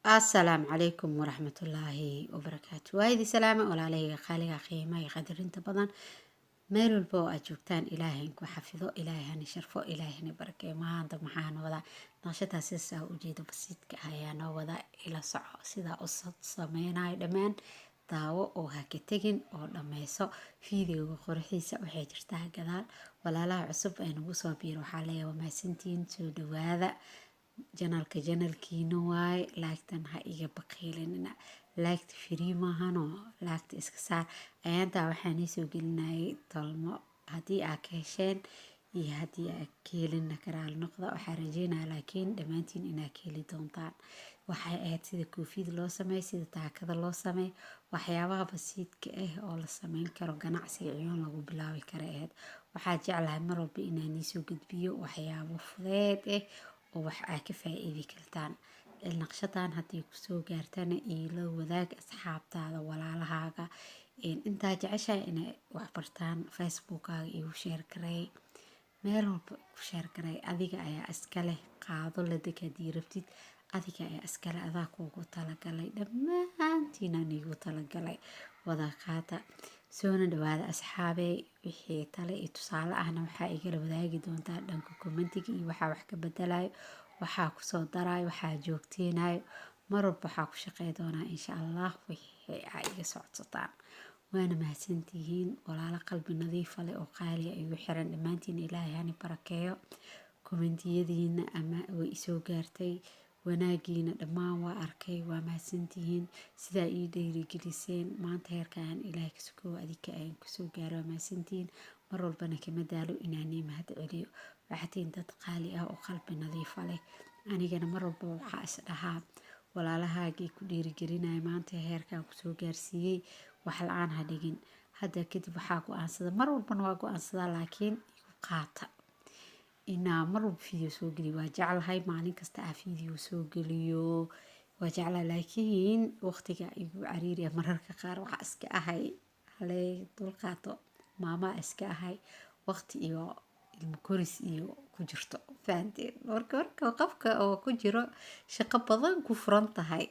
السلام عليكم ورحمة الله وبركاته. وايدي سلامة ولا علي خالق قيمة يقدر انت بدن meel walba oo aad joogtaan ilaahay ku xafido, ilaahay hana sharfo, ilaahay hana barakeeyo. Maanta maxaan wadaa naqshadaas sidaa u jeedo basiidka ayaa noo wada ila soco sidaa u sameynayo dhammaan daawo oo ha ka tegin oo dhameyso fiidiyowga quruxiisa waxay jirtaa gadaal. Walaalaha cusub ee nagu soo biiro waxaa leeyahay mahadsantiin, soo dhawaada janalkiina waaye. Laagtan ha iga baqiilinina, laagta free maahanoo laagta iska saar. Ayaantaa waxaan soo gelinayay tolmo haddii aad ka hesheen iyo haddii aad ka helina karaal noqda. Waxaa rajeynaa laakiin dhammaantiin inaad ka heli doontaan. Waxay ahayd sida koofiyada loo sameeyo, sida taakada loo sameeyo, waxyaabaha basiidka ah oo la sameyn karo ganacsiga ciyoon lagu bilaabi kara ahayd. Waxaa jeclahay mar walba inaan soo gudbiyo waxyaabo fudeed ah oo wax aad ka faa'iidi kartaan. Naqshadan haddii ku soo gaartana ila wadaag asxaabtaada walaalahaaga intaa jeceshahay inay wax bartaan facebookkaaga igu share gareey, meel walba ku share gareey. Adiga ayaa iska leh, qaado la deg haddii rabtid. Adiga ayaa iska leh, adaa kuugu talagalay, dhammaantiina igu talagalay wada qaata. soona dhawaada asxaabey. Wixii tale iyo tusaale ahna waxaa igala wadaagi doontaa dhanka commentiga iyo waxaa wax ka bedelayo, waxaa ku soo darayo, waxaa joogteenayo. mar walba waxaa ku shaqey doonaa insha Allah wixii ay iga socodsataan. waana mahadsantihiin walaalo qalbi nadiif leh oo qaali ah igu xiran. dhammaantiin ilaahay hana barakeeyo. commentiyadiina ama way soo gaartay, wanaagiina dhammaan waa arkay. waa mahadsantihiin sidaa ii dhiirigeliseen. maanta heerkaan ilaahay ka sugo adika ayaan kusoo gaaro. waa mahadsantihiin. mar walbana kama daalo inaan mahad celiyo. waxaa tihiin dad qaali ah oo qalbi nadiif leh. anigana mar walba waxaa is dhahaa walaalahaagii ku dhiirigelinaya maanta heerkaan kusoo gaarsiiyey wax la-aan ha dhigin. hadda kadib waxaa go-aansada, mar walbana waa go-aansadaa, laakiin igu qaata inaa mar walba video soo geliyo. waa jeclahay maalin kasta aa video soo geliyo, waa jeclahay, laakiin waqtiga igu cariiriya mararka qaar. waxaa iska ahay halee dulqaato, maamaa iska ahay waqti iyo ilmo koris iyo ku jirto, fahanteen. marka qofka oo ku jiro shaqo badan ku furan tahay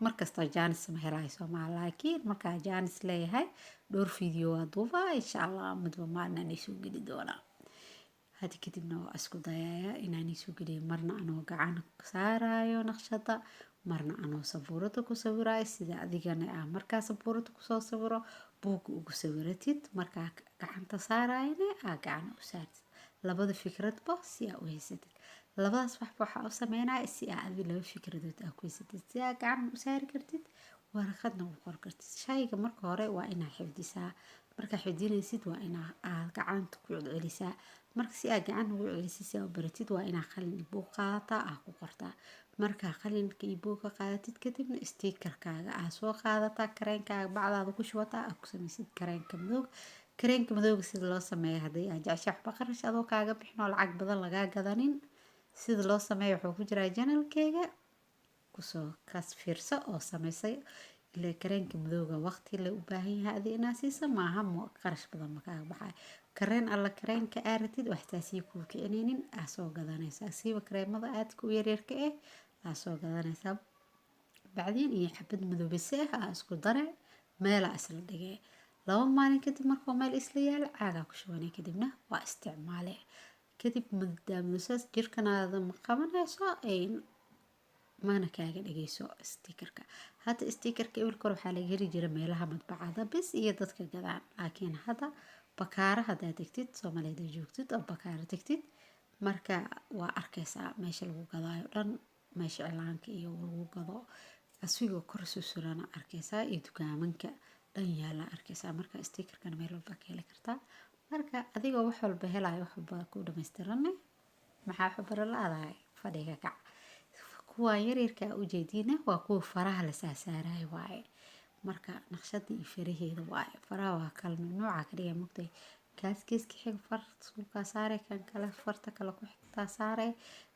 markasta jaanis ma helayo Soomaali. laakiin markaa jaanis leeyahay dhowr video waa duubaa insha Allah midba maalin soo geli doonaa. hadda kadibna waa isku dayayaa inaan soo geliyo, marna anoo gacan saarayo naqshada, marna anoo sabuurada ku sawirayo sida adigana markaa sabuurada kusoo sawiro buugga ugu sawiratid, markaa gacanta saarayna gacan u saartid. labada fikradba si aad u haysatid. labadaas waxba waxaa u sameynaya si aad laba fikradood ku haysatid, si aad gacan u saari kartid, warqadna u qor kartid. shayga marka hore waa inaad xifdisaa. markaa xifdinaysid waa inaad gacanta ku celisaa. marka si aad gacan ugu celisid si aad baratid waa inaad qalin iyo buug qaadataa aad ku qortaa. markaa qalinka iyo buugga qaadatid kadibna stiikarkaaga aad soo qaadataa, kareenkaaga bacdaada ku shubataa, aad ku samaysid kareenka madowga. kareenka madowga sida loo sameeyo haddii aad jeceshahay waxba qarash adoo kaaga bixin oo lacag badan lagaa gadanin, sida loo sameeyo wuxuu ku jiraa janalkeyga. kusoo kaas fiirso oo samaysay. ilaa kareenka madowga waqti la u baahan yahay adii inaad siiso maaha, qarash badan ma kaaga baxay. kareen alla kareenka aaratid waxtaasii kuu kicinaynin aa soo gadanaysaa. siiba kareemada aadka u yaryarka aa soo gadanaysaa. bacdiin iyo xabad madoobise aa isku dare meelaa isla dhigay. 2 maalin kadib markuu meel isla yaalo caagaa ku shubanay, kadibna waa isticmaale. kadib maadaamsaas jirkanaada ma qabanayso mana kaaga dhigayso stiikarka. hadda stiikarka ebilkor waxaa laga heli jira meelaha madbacada bis iyo dadka gadaan, laakiin hadda bakaara haddaad tegtid Soomaaliyeed joogtid oo bakaara tegtid marka waa arkaysaa meesha lagu gadaayo dhan, meesha cilaanka iyo lagu gado asigoo kor susurana arkaysaa iyo dukaamanka dhan yaala arkaysaa. marka stiikarkan meel walba ka heli kartaa. marka adigoo wax walba helayo wax walba ku dhamaystiranay maxaa xubaro la-aadahay fadhiga kac. kuwa yaryarka ujeediina waa kuwa faraha la saarayo waaye. marka naqshada iyo faraheeda waaye. faraha waa kala nooca ka dhiga mugtay. kaas geeska xig farta sulka saare, kan kale farta kale ku xigta saare,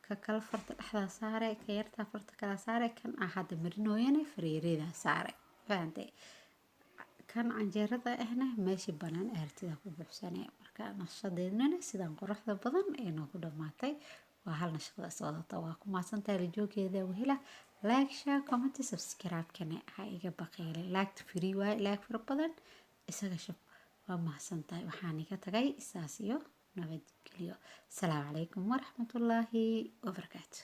ka kale farta dhexda saare, ka yarta farta kale saare, kan hadda marinooyana fareerada saare, fahamtay. kan canjeerada ahna meesha banaan aartida ku buuxsanay. marka naqshadeedna sidaan quruxda badan ee noogu dhamaatay waa hal naqshada soo wadata. waa ku maasantahay la joogeeda wehela like share comment subscribe kana ha iga baqeelin like free waay like fara badan isaga shub waa mahadsantahay waxaan iga tagay saas iyo nabadgelyo. Asalaamu calaykum waraxmatullaahi wabarakaatu.